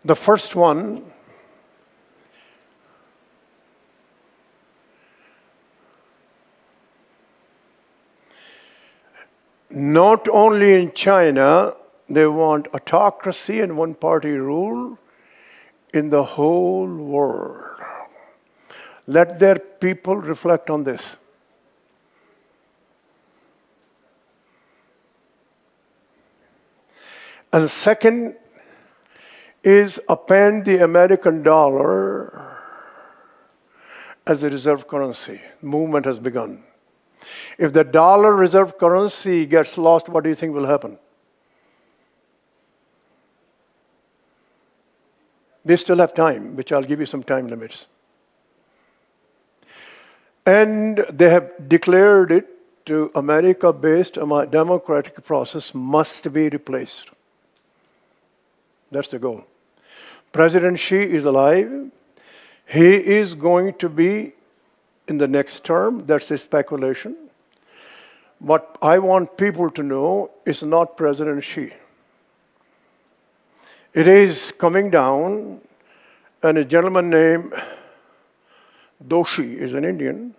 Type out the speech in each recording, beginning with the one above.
The first one not only in China, they want autocracy and one-party rule in the whole world. Let their people reflect on this. And second is append the American dollar as a reserve currency. Movement has begun. If the dollar reserve currency gets lost, what do you think will happen? They still have time, which I'll give you some time limits. And they have declared it to America-based democratic process must be replaced. That's the goal. President Xi is alive. He is going to be in the next term. That's a speculation. What I want people to know is not President Xi. It is coming down, and a gentleman named Doshi is an Indian,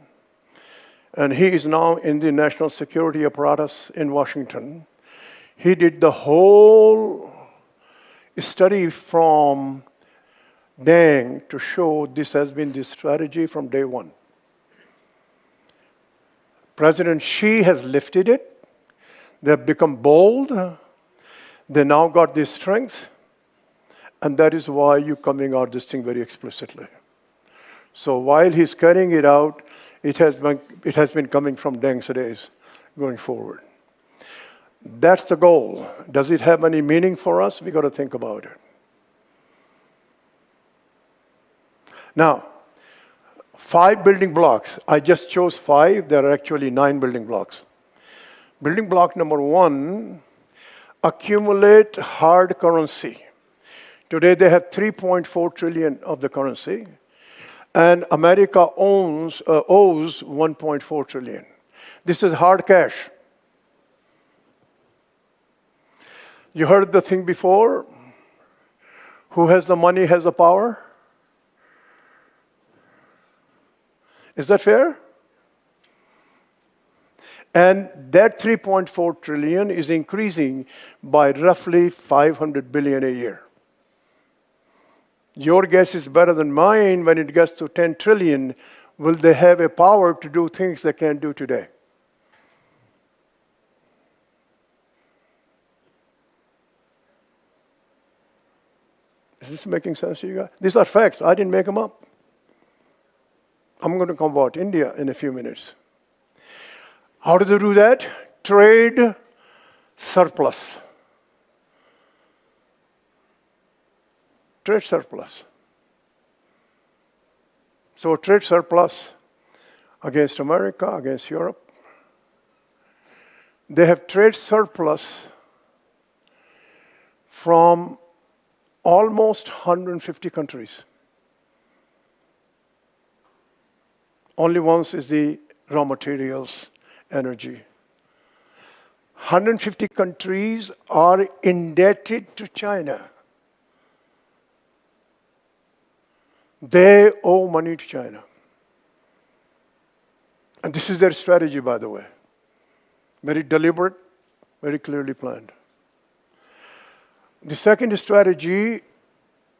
and he is now in the national security apparatus in Washington. He did the whole study from Deng to show this has been the strategy from day one. President Xi has lifted it. They've become bold. They now got the strength. And that is why you're coming out this thing very explicitly. So while he's carrying it out, it has been coming from Deng's days going forward. That's the goal. Does it have any meaning for us? We got to think about it. Now, 5 building blocks. I just chose 5. There are actually 9 building blocks. Building block number 1, accumulate hard currency. Today they have 3.4 trillion of the currency, and America owes 1.4 trillion. This is hard cash. You heard the thing before? Who has the money has the power? Is that fair? And that 3.4 trillion is increasing by roughly 500 billion a year. Your guess is better than mine. When it gets to 10 trillion, will they have a power to do things they can't do today? Is this making sense to you guys? These are facts. I didn't make them up. I'm going to come about India in a few minutes. How do they do that? Trade surplus. Trade surplus. So trade surplus against America, against Europe. They have trade surplus from almost 150 countries. Only once is the raw materials, energy. 150 countries are indebted to China. They owe money to China. And this is their strategy, by the way. Very deliberate, very clearly planned. The second strategy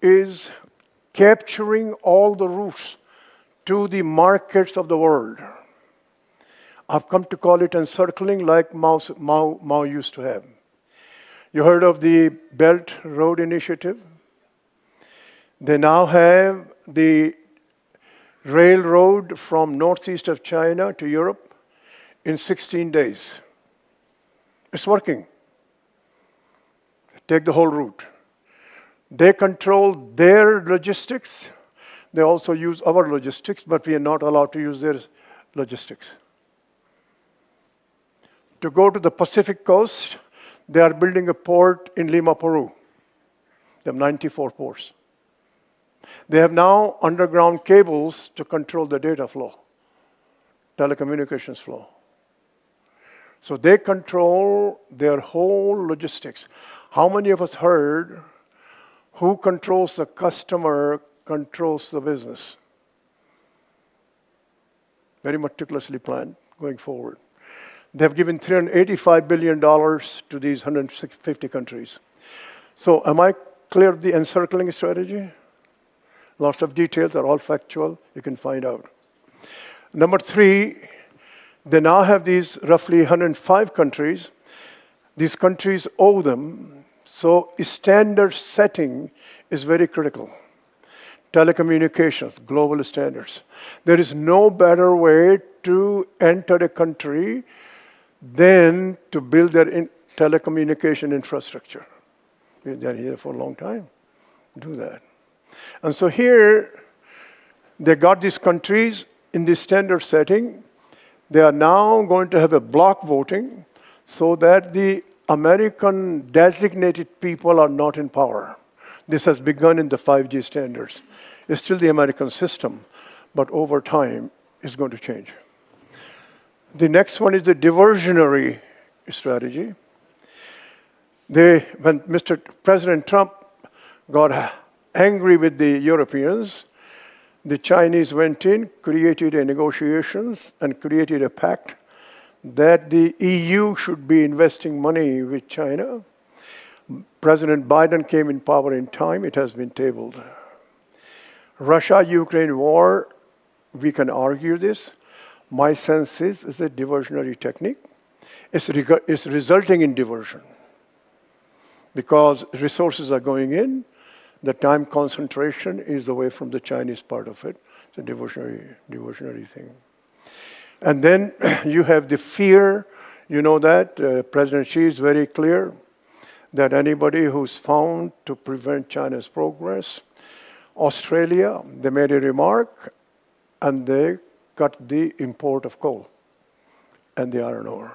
is capturing all the routes to the markets of the world. I've come to call it encircling, like Mao used to have. You heard of the Belt Road Initiative? They now have the railroad from northeast of China to Europe in 16 days. It's working. Take the whole route. They control their logistics. They also use our logistics, but we are not allowed to use their logistics. To go to the Pacific coast, they are building a port in Lima, Peru. They have 94 ports. They have now underground cables to control the data flow, telecommunications flow. So they control their whole logistics. How many of us heard Who controls the customer controls the business. Very meticulously planned going forward. They have given $385 billion to these 150 countries. So am I clear of the encircling strategy? Lots of details are all factual. You can find out. Number 3, they now have these roughly 105 countries. These countries owe them. So standard setting is very critical. Telecommunications, global standards. There is no better way to enter a country than to build their telecommunication infrastructure. They're here for a long time. Do that. And so here, they got these countries in this standard setting. They are now going to have a block voting so that the American designated people are not in power. This has begun in the 5G standards. It's still the American system, but over time, it's going to change. The next one is the diversionary strategy. When Mr. President Trump got angry with the Europeans, the Chinese went in, created a negotiations, and created a pact that the EU should be investing money with China. President Biden came in power in time. It has been tabled. Russia-Ukraine war, we can argue this. My sense is it's a diversionary technique. It's resulting in diversion because resources are going in. The time concentration is away from the Chinese part of it. It's a diversionary thing. And then you have the fear. You know that President Xi is very clear that anybody who's found to prevent China's progress, Australia, they made a remark and they cut the import of coal and the iron ore.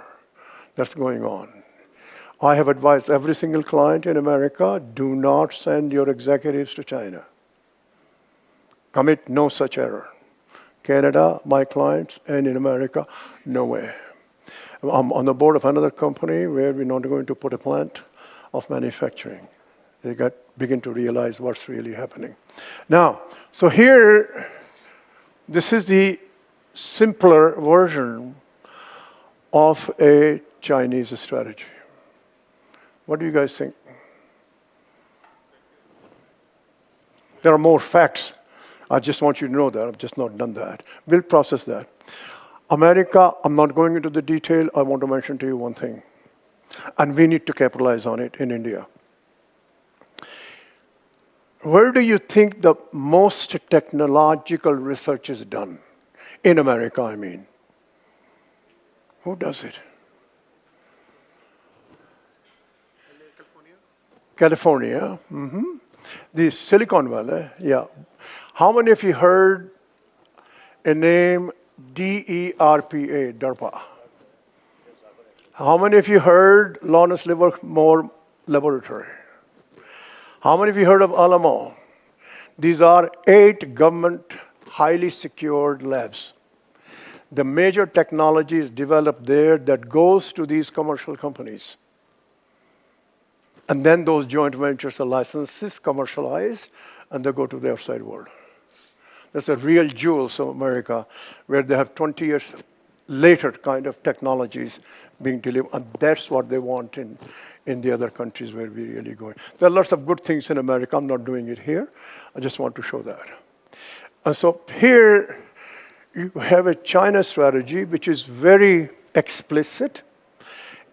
That's going on. I have advised every single client in America, do not send your executives to China. Commit no such error. Canada, my clients, and in America, no way. I'm on the board of another company where we're not going to put a plant of manufacturing. They begin to realize what's really happening. Now, so here, this is the simpler version of a Chinese strategy. What do you guys think? There are more facts. I just want you to know that. I've just not done that. We'll process that. America, I'm not going into the detail. I want to mention to you one thing. And we need to capitalize on it in India. Where do you think the most technological research is done? In America, I mean. Who does it? California. Mm-hmm. The Silicon Valley, yeah. How many of you heard a name DERPA, DARPA? How many of you heard Lawrence Livermore Laboratory? How many of you heard of Alamo? These are 8 government highly secured labs. The major technology is developed there that goes to these commercial companies. And then those joint ventures are licenses, commercialized, and they go to the outside world. That's a real jewels of America, where they have 20 years later kind of technologies being delivered, and that's what they want in the other countries where we're really going. There are lots of good things in America. I'm not doing it here. I just want to show that. And so here you have a China strategy, which is very explicit.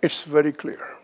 It's very clear.